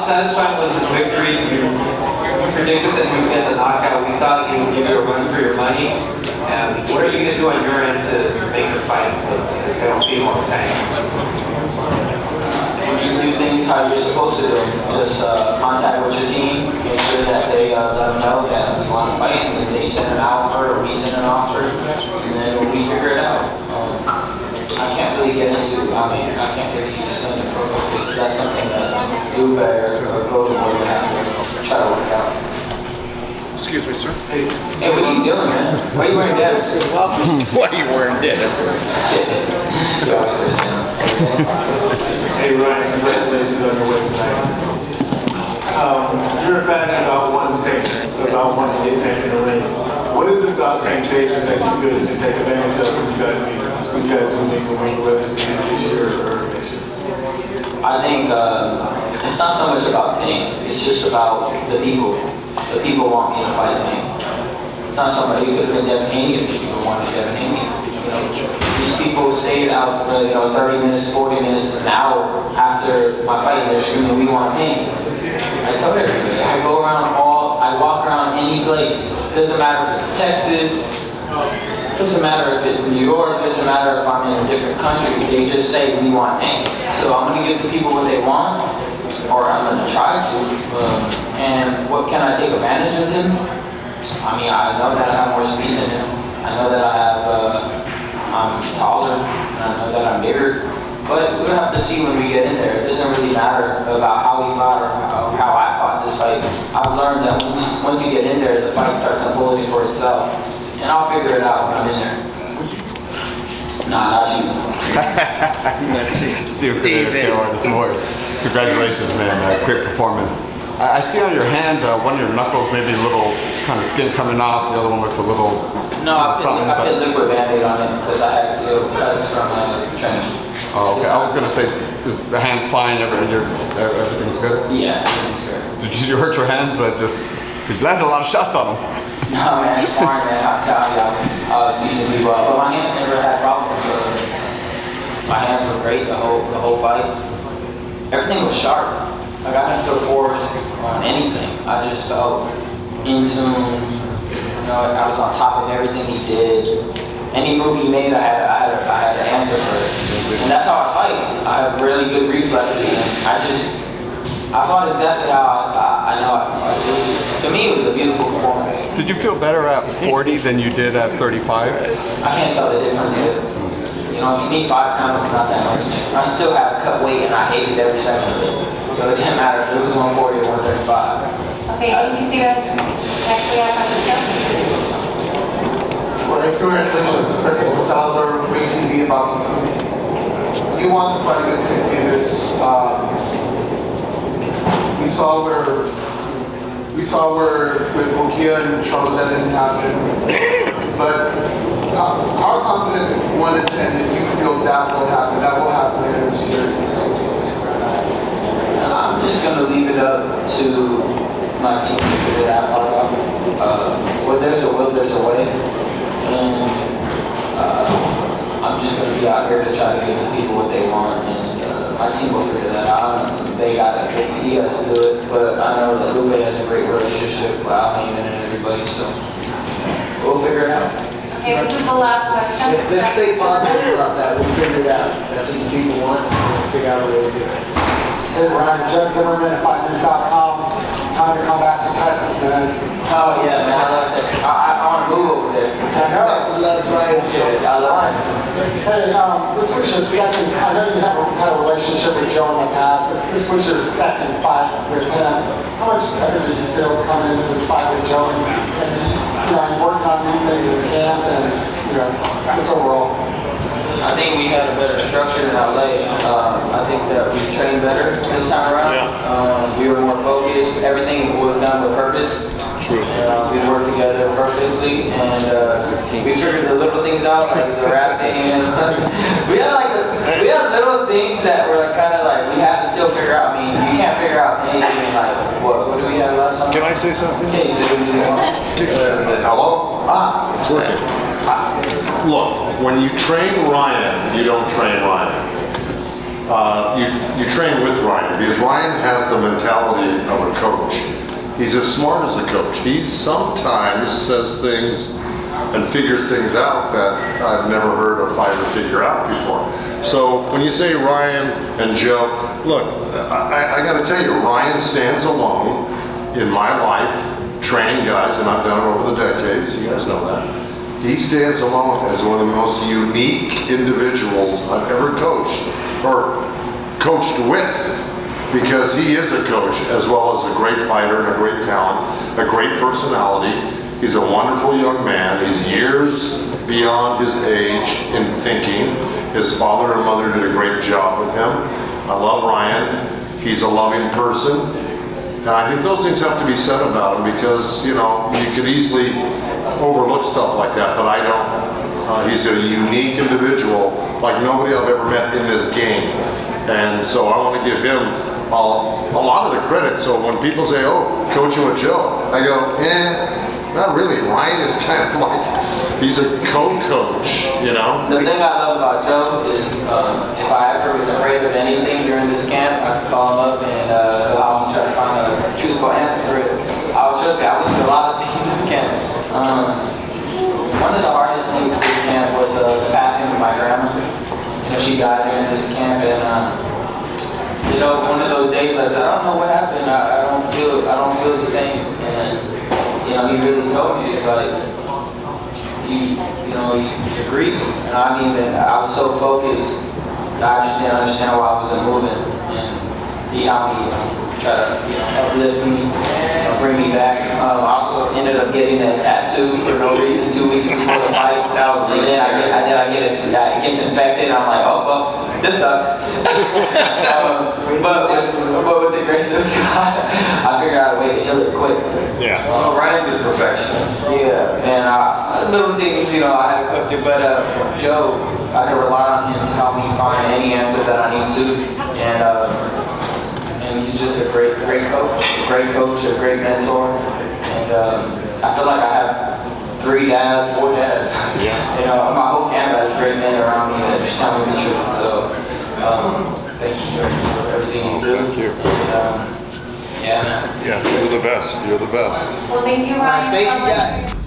satisfying was his victory? You predicted that he would get the knockout. We thought he would give you a run for your money. What are you going to do on your end to make the fights feel more Tank? You do things how you're supposed to do. Just contact with your team, make sure that they let them know that we want to fight, and then they send an offer or we send an offer, and then we figure it out. I can't really get into, I can't really explain it perfectly, because that's something that Lupe or Golden Boy would have to try to work out. Excuse me, sir. Hey, what are you doing, man? Why are you wearing denim? Why are you wearing denim? Just kidding. You always wear denim. Hey Ryan, congratulations on your win tonight. You're a fan about wanting to get Tank in the ring. What is it about Tank Davis that you feel you can take advantage of when you guys do meet with Mayweather at the end of this year or next year? I think it's not so much about Tank. It's just about the people. The people want me to fight Tank. It's not so much. It could have been Devin Haney if the people wanted Devin Haney. These people stayed out, 30 minutes, 40 minutes, an hour after my fight. They're screaming, "We want Tank." I told everybody, I walk around any place. Doesn't matter if it's Texas. Doesn't matter if it's New York. Doesn't matter if I'm in a different country. They just say, "We want Tank." So I'm gonna give the people what they want, or I'm gonna try to. And what can I take advantage of him? I mean, I know that I have more speed than him. I know that I'm taller, and I know that I'm bigger. But we'll have to see when we get in there. It doesn't really matter about how we fought or how I fought this fight. I've learned that once you get in there, the fight starts unfolding for itself. And I'll figure it out when I'm in there. Nah, not you. Steve this morning. Congratulations, man. Great performance. I see on your hand, one of your knuckles maybe a little kind of skin coming off. The other one looks a little. No, I put liquid Band-Aid on it because I had little cuts from training. Oh, okay. I was gonna say, is the hands fine? Everything's good. Yeah, everything's good. Did you hurt your hands? Because you landed a lot of shots on them. No, man, it's fine, man. I'm telling you, I was beating people up, but my hands never had problems. My hands were great the whole fight. Everything was sharp. Like, I didn't feel forced on anything. I just felt in tune. I was on top of everything he did. Any move he made, I had an answer for it. And that's how I fight. I have really good reflexes. And I fought exactly how I know I can fight. To me, it was a beautiful performance. Did you feel better at 40 than you did at 35? I can't tell the difference yet. To me, 5 pounds is not that much. I still had to cut weight, and I hated every second of it. So it didn't matter if it was 140 or 135. Okay, thank you, Steven. Next, we have Francisco. Well, congratulations, Francisco Salazar, Ring TV in Boston City. You won the fight against Tank Davis. We saw where with Mokia and trouble that didn't happen. But how confident 1 to 10 that you feel that will happen later this year against Tank Davis? I'm just going to leave it up to my team to figure that part out. Where there's a will, there's a way. And I'm just going to be out here to try to give the people what they want. And my team will figure that out. He has to do it. But I know that Lupe has a great relationship with Al Heyman and everybody. So we'll figure it out. Okay, this is the last question. Let's stay positive about that. We'll figure it out. That's what the people want. We'll figure out a way to do it. Hey Ryan, Jeff Zimmerman at FightNews.com. Time to come back to Texas, man. Oh yeah, man, I like that. I want to move over there. Texas loves Ryan too. I love it. Hey, this was your second, I know you have had a relationship with Joe in the past, but this was your second fight with him. How much better did you feel coming into this fight with Joe? And you're working on new things in camp and, just overall. I think we had a better structure in LA. I think that we trained better this time around. Yeah. We were more focused. Everything was done with purpose. True. We worked together perfectly, and we figured the little things out, like the rapping. And we had little things that were kind of like we had to still figure out. I mean, you can't figure out anything like what do we have last time? Can I say something? Yeah, you said what do you want? Hello? It's working. Look, when you train Ryan, you don't train Ryan. you train with Ryan because Ryan has the mentality of a coach. He's as smart as a coach. He sometimes says things and figures things out that I've never heard a fighter figure out before. So when you say Ryan and Joe, look, I got to tell you, Ryan stands alone in my life training guys, and I've done it over the decades. You guys know that. He stands alone as one of the most unique individuals I've ever coached or coached with, because he is a coach as well as a great fighter and a great talent, a great personality. He's a wonderful young man. He's years beyond his age in thinking. His father and mother did a great job with him. I love Ryan. He's a loving person. And I think those things have to be said about him because, you know, you could easily overlook stuff like that, but I don't. He's a unique individual like nobody I've ever met in this game. And so I want to give him a lot of the credit. So when people say, oh, coaching with Joe, I go, not really. Ryan is kind of like, he's a co-coach, you know? The thing I love about Joe is if I ever was afraid of anything during this camp, I could call him up and I would try to find a truthful answer for it. I was doing a lot of things this camp. One of the hardest things this camp was the passing of my grandma. You know, she died during this camp, and you know, one of those days I said, I don't know what happened. I don't feel the same. And you know, he really told me, like, you're grieving. And I was so focused that I just didn't understand why I wasn't moving. And he helped me, try to uplift me, bring me back. I also ended up getting a tattoo for no reason 2 weeks before the fight. And then I get it, it gets infected. I'm like, oh, well, this sucks. But with the grace of God, I figured out a way to heal it quick. Yeah. Ryan's a perfectionist. Yeah, and little things, I had to cook it, but Joe, I could rely on him to help me find any answer that I need to, and he's just a great coach, a great mentor, and I feel like I have 3 dads, 4 dads. Yeah. My whole camp has great men around me that just tell me the truth. So thank you, Joe, for everything you do. Thank you. And, yeah, man. Yeah, you're the best. You're the best. Well, thank you, Ryan. Thank so you, much. guys.